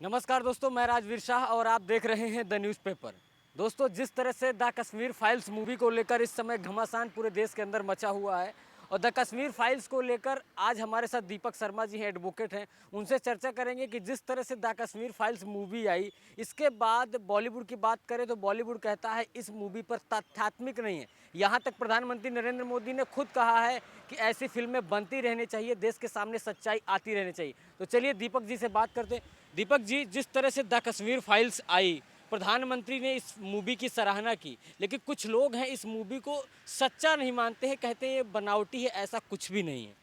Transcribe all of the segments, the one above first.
नमस्कार दोस्तों, मैं राजवीर शाह और आप देख रहे हैं द न्यूज़पेपर। दोस्तों, जिस तरह से द कश्मीर फाइल्स मूवी को लेकर इस समय घमासान पूरे देश के अंदर मचा हुआ है और द कश्मीर फाइल्स को लेकर आज हमारे साथ दीपक शर्मा जी हैं, एडवोकेट हैं। उनसे चर्चा करेंगे कि जिस तरह से द कश्मीर फाइल्स मूवी आई, इसके बाद बॉलीवुड की बात करें तो बॉलीवुड कहता है इस मूवी पर तथ्यात्मक नहीं है। यहाँ तक प्रधानमंत्री नरेंद्र मोदी ने खुद कहा है कि ऐसी फिल्में बनती रहनी चाहिए, देश के सामने सच्चाई आती रहनी चाहिए। तो चलिए दीपक जी से बात करते हैं। दीपक जी, जिस तरह से द कश्मीर फाइल्स आई, प्रधानमंत्री ने इस मूवी की सराहना की, लेकिन कुछ लोग हैं इस मूवी को सच्चा नहीं मानते हैं, कहते हैं ये बनावटी है, ऐसा कुछ भी नहीं है।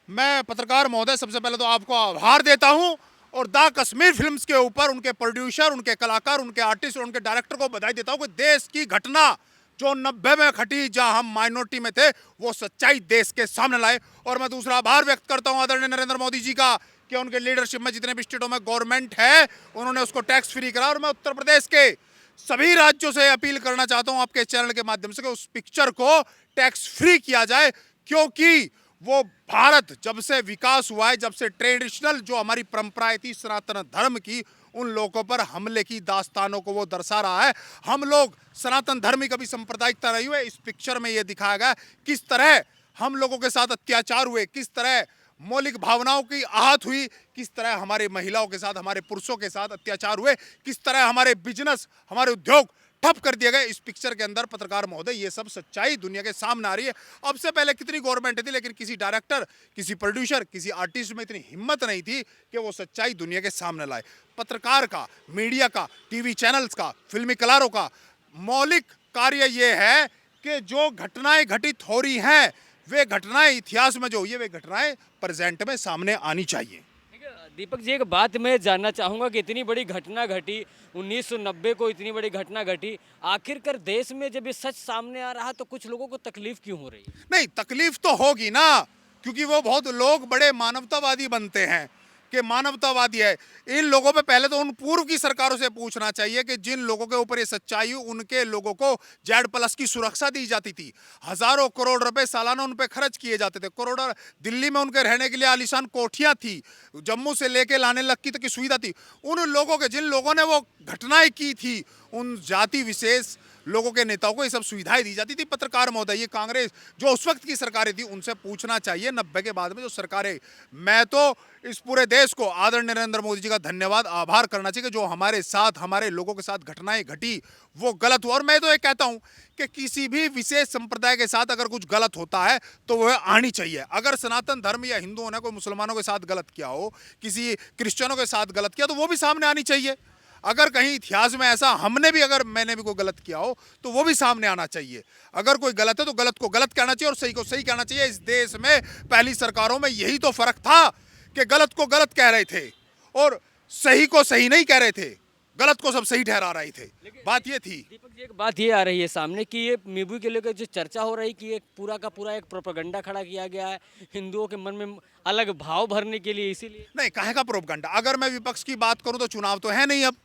मैं पत्रकार महोदय सबसे पहले तो आपको आभार देता हूं और द कश्मीर फिल्म्स के ऊपर उनके प्रोड्यूसर, उनके कलाकार, उनके आर्टिस्ट और उनके डायरेक्टर को बधाई देता हूं कि देश की घटना जो 90 में घटी, जहां हम माइनॉरिटी में थे, वो सच्चाई देश के सामने लाए। और मैं दूसरा आभार व्यक्त करता हूं आदरणीय नरेंद्र मोदी जी का कि उनके लीडरशिप में जितने भी स्टेटों में गवर्नमेंट है उन्होंने उसको टैक्स फ्री करा। और मैं उत्तर प्रदेश के सभी राज्यों से अपील करना चाहता हूं आपके चैनल के माध्यम से कि उस पिक्चर को टैक्स फ्री किया जाए, क्योंकि वो भारत जब से विकास हुआ है, जब से ट्रेडिशनल जो हमारी परंपराएं थी सनातन धर्म की, उन लोगों पर हमले की दास्तानों को वो दर्शा रहा है। हम लोग सनातन धर्म की कभी सांप्रदायिकता नहीं हुए। इस पिक्चर में ये दिखाया गया किस तरह हम लोगों के साथ अत्याचार हुए, किस तरह मौलिक भावनाओं की आहत हुई, किस तरह हमारे महिलाओं के साथ, हमारे पुरुषों के साथ अत्याचार हुए, किस तरह हमारे बिजनेस, हमारे उद्योग ठप कर दिए गए। इस पिक्चर के अंदर पत्रकार महोदय ये सब सच्चाई दुनिया के सामने आ रही है। अब से पहले कितनी गवर्नमेंट थी, लेकिन किसी डायरेक्टर, किसी प्रोड्यूसर, किसी आर्टिस्ट में इतनी हिम्मत नहीं थी कि वो सच्चाई दुनिया के सामने लाए। पत्रकार का, मीडिया का, टीवी चैनल्स का, फिल्मी कलाकारों का मौलिक कार्य ये है कि जो घटनाएं घटित हो रही हैं, वे घटनाएं इतिहास में जो हुई है, वे घटनाएं प्रेजेंट में सामने आनी चाहिए। ठीक है, दीपक जी, एक बात मैं जानना चाहूँगा कि इतनी बड़ी घटना घटी, 1990 को इतनी बड़ी घटना घटी, आखिरकार देश में जब ये सच सामने आ रहा तो कुछ लोगों को तकलीफ क्यों हो रही है? नहीं, तकलीफ तो होगी ना, क्योंकि वो बहुत लोग बड़े मानवतावादी बनते हैं कि मानवतावादी है। इन लोगों पे पहले तो उन पूर्व की सरकारों से पूछना चाहिए कि जिन लोगों के ऊपर ये सच्चाई हुई, उनके लोगों को Z+ की सुरक्षा दी जाती थी, हजारों करोड़ रुपए सालाना उन पे खर्च किए जाते थे, करोड़ों दिल्ली में उनके रहने के लिए आलीशान कोठियां थी, जम्मू से लेके लाने लक्की तक की सुविधा थी। उन लोगों के, जिन लोगों ने वो घटनाएं की थी, उन जाति विशेष लोगों के नेताओं को ये सब सुविधाएं दी जाती थी। पत्रकार महोदय, ये कांग्रेस जो उस वक्त की सरकारें थी, उनसे पूछना चाहिए 90 के बाद में जो सरकारें। मैं तो इस पूरे देश को आदरणीय नरेंद्र मोदी जी का धन्यवाद, आभार करना चाहिए कि जो हमारे साथ, हमारे लोगों के साथ घटनाएं घटी वो गलत हुआ। और मैं तो ये कहता हूं कि किसी भी विशेष संप्रदाय के साथ अगर कुछ गलत होता है तो वह आनी चाहिए। अगर सनातन धर्म या हिंदुओं ने कोई मुसलमानों के साथ गलत किया हो, किसी क्रिश्चियनों के साथ गलत किया, तो वो भी सामने आनी चाहिए। अगर कहीं इतिहास में ऐसा मैंने भी कोई गलत किया हो तो वो भी सामने आना चाहिए। अगर कोई गलत है तो गलत को गलत कहना चाहिए और सही को सही कहना चाहिए। इस देश में पहली सरकारों में यही तो फर्क था कि गलत को गलत कह रहे थे और सही को सही नहीं कह रहे थे, गलत को सब सही ठहरा रहे थे। बात ये थी। दीपक जी, एक बात ये आ रही है सामने कि ये मूवी के लेकर जो चर्चा हो रही कि एक पूरा का पूरा एक प्रोपेगेंडा खड़ा किया गया है हिंदुओं के मन में अलग भाव भरने के लिए, इसीलिए। नहीं, काहे का प्रोपगंडा। अगर मैं विपक्ष की बात करूं तो चुनाव तो है नहीं। अब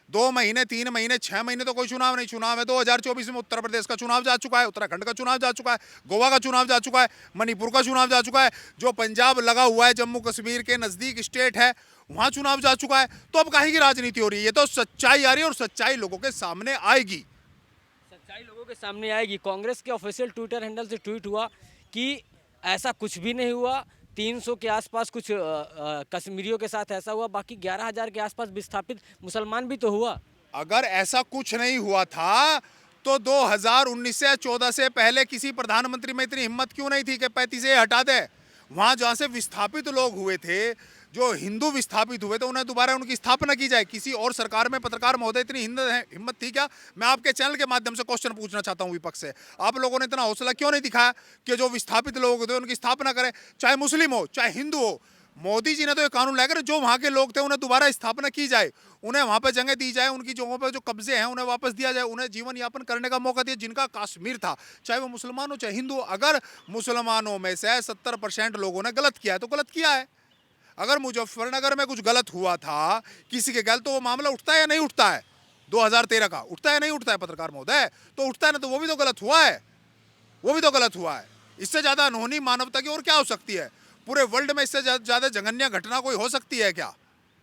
2 महीने, 3 महीने, 6 महीने तो कोई चुनाव नहीं। चुनाव है 2024 में। उत्तर प्रदेश का चुनाव जा चुका है, उत्तराखंड का चुनाव जा चुका है, गोवा का चुनाव जा चुका है, मणिपुर का चुनाव जा चुका है, जो पंजाब लगा हुआ है, जम्मू कश्मीर के नजदीक स्टेट है, वहां चुनाव जा चुका है। तो अब काहे की राजनीति हो रही है? ये तो सच्चाई आ रही है और सच्चाई लोगों के सामने आएगी। सच्चाई लोगों के सामने आएगी। कांग्रेस के ऑफिशियल ट्विटर हैंडल से ट्वीट हुआ कि ऐसा कुछ भी नहीं हुआ, 300 के आसपास कुछ कश्मीरियों के साथ ऐसा हुआ, बाकी 11,000 के आसपास विस्थापित मुसलमान भी तो हुआ। अगर ऐसा कुछ नहीं हुआ था तो 2019 से या 14 से पहले किसी प्रधानमंत्री में इतनी हिम्मत क्यों नहीं थी कि 35 से हटा दे? वहां जहां से विस्थापित लोग हुए थे, जो हिंदू विस्थापित हुए थे, उन्हें दोबारा उनकी स्थापना की जाए। किसी और सरकार में पत्रकार महोदय इतनी हिम्मत थी क्या? मैं आपके चैनल के माध्यम से क्वेश्चन पूछना चाहता हूं विपक्ष से, आप लोगों ने इतना हौसला क्यों नहीं दिखाया कि जो विस्थापित लोग थे उनकी स्थापना करें, चाहे मुस्लिम हो चाहे हिंदू हो? मोदी जी ने तो ये कानून लाया कि जो वहां के लोग थे उन्हें दोबारा स्थापना की जाए, उन्हें वहां पर जगह दी जाए, उनकी जगहों पर जो कब्जे हैं उन्हें वापस दिया जाए, उन्हें जीवन यापन करने का मौका दिया जिनका कश्मीर था, चाहे वो मुसलमान हो चाहे हिंदू हो। अगर मुसलमानों में से 70% लोगों ने गलत किया है तो गलत किया है। अगर मुजफ्फरनगर में कुछ गलत हुआ था किसी के गलत, तो वो मामला उठता है या नहीं उठता है? 2013 का उठता है या नहीं उठता है पत्रकार महोदय? तो उठता है ना, तो वो भी तो गलत हुआ है, वो भी तो गलत हुआ है। इससे ज्यादा अनहोनी मानवता की और क्या हो सकती है? पूरे वर्ल्ड में इससे ज्यादा जघन्य घटना कोई हो सकती है क्या?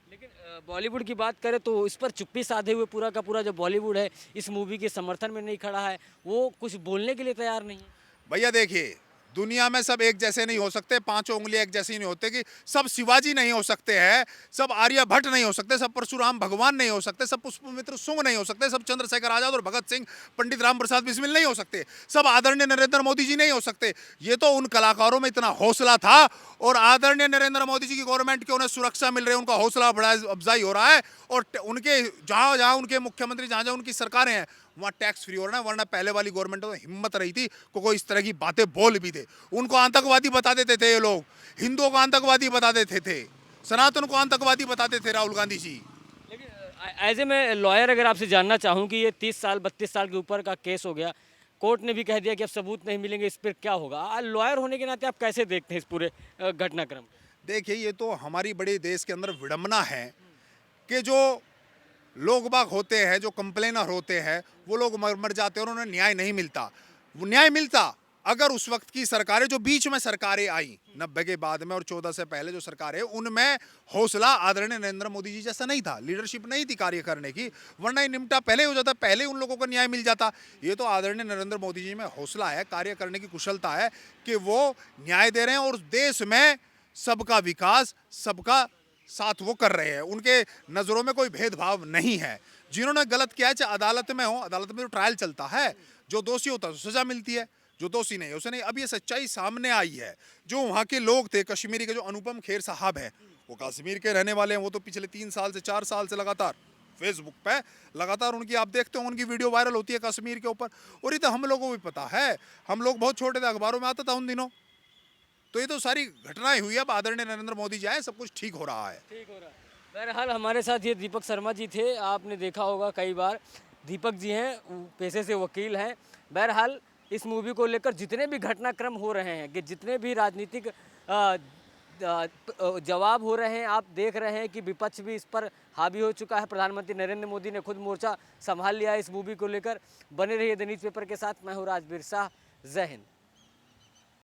लेकिन बॉलीवुड की बात करें तो इस पर चुप्पी साधे हुए पूरा का पूरा जो बॉलीवुड है इस मूवी के समर्थन में नहीं खड़ा है, वो कुछ बोलने के लिए तैयार नहीं है। भैया देखिए, दुनिया में सब एक जैसे नहीं हो सकते, पांचों उंगलियां एक जैसी नहीं होते कि सब शिवाजी नहीं हो सकते हैं, सब आर्यभट्ट नहीं हो सकते, सब परशुराम भगवान नहीं हो सकते, सब पुष्पमित्र सुंग नहीं हो सकते, सब चंद्रशेखर आजाद और भगत सिंह पंडित राम प्रसाद बिस्मिल नहीं हो सकते, सब आदरणीय नरेंद्र मोदी जी नहीं हो सकते। ये तो उन कलाकारों में इतना हौसला था और आदरणीय नरेंद्र मोदी जी की गवर्नमेंट की उन्हें सुरक्षा मिल रही है, उनका हौसला अफजाई हो रहा है और उनके जहां जहां उनके मुख्यमंत्री जहां जहां उनकी सरकारें हैं वहाँ टैक्स फ्री हो रहा है, वरना पहले वाली गवर्नमेंट तो हिम्मत रही थी को कोई इस तरह की बातें बोल भी दे। उनको आतंकवादी बता देते थे ये लोग, हिंदुओं को आतंकवादी बता देते थे, सनातन को आतंकवादी बताते थे राहुल गांधी जी। लेकिन एज ए मैं लॉयर अगर आपसे जानना चाहूँ कि ये 30 साल 32 साल के ऊपर का केस हो गया, कोर्ट ने भी कह दिया कि अब सबूत नहीं मिलेंगे, इस पर क्या होगा? लॉयर होने के नाते आप कैसे देखते हैं इस पूरे घटनाक्रम? देखिए, ये तो हमारी बड़े देश के अंदर विडंबना है कि जो लोग बाग होते हैं, जो कंप्लेनर होते हैं, वो लोग मर मर जाते हैं और उन्हें न्याय नहीं मिलता। वो न्याय मिलता अगर उस वक्त की सरकारें, जो बीच में सरकारें आई 90 के बाद में और 14 से पहले जो सरकारें, उनमें हौसला आदरणीय नरेंद्र मोदी जी जैसा नहीं था, लीडरशिप नहीं थी कार्य करने की, वरना ये निपटा पहले हो जाता, पहले उन लोगों को न्याय मिल जाता। ये तो आदरणीय नरेंद्र मोदी जी में हौसला है, कार्य करने की कुशलता है कि वो न्याय दे रहे हैं और देश में सबका विकास, सबका साथ वो कर रहे हैं। उनके नज़रों में कोई भेदभाव नहीं है। जिन्होंने गलत किया है, चाहे अदालत में हो, अदालत में जो ट्रायल चलता है, जो दोषी होता है तो सजा मिलती है, जो दोषी नहीं है उसे नहीं। अब ये सच्चाई सामने आई है। जो वहाँ के लोग थे, कश्मीरी के जो अनुपम खेर साहब हैं, वो कश्मीर के रहने वाले हैं, वो तो पिछले 3 साल से 4 साल से लगातार फेसबुक पे लगातार उनकी, आप देखते हो उनकी वीडियो वायरल होती है कश्मीर के ऊपर। और ये तो हम लोगों को भी पता है, हम लोग बहुत छोटे थे, अखबारों में आता था उन दिनों। तो ये तो सारी घटनाएं हुई, अब आदरणीय नरेंद्र मोदी जी आए, सब कुछ ठीक हो रहा है। ठीक हो रहा है। बहरहाल हमारे साथ ये दीपक शर्मा जी थे, आपने देखा होगा कई बार। दीपक जी हैं, पेशे से वकील हैं। बहरहाल इस मूवी को लेकर जितने भी घटनाक्रम हो रहे हैं, कि जितने भी राजनीतिक जवाब हो रहे हैं, आप देख रहे हैं कि विपक्ष भी इस पर हावी हो चुका है। प्रधानमंत्री नरेंद्र मोदी ने खुद मोर्चा संभाल लिया है इस मूवी को लेकर। बने रहिए द न्यूज़ पेपर के साथ। मैं हूँ राजवीर शाह। जय हिंद।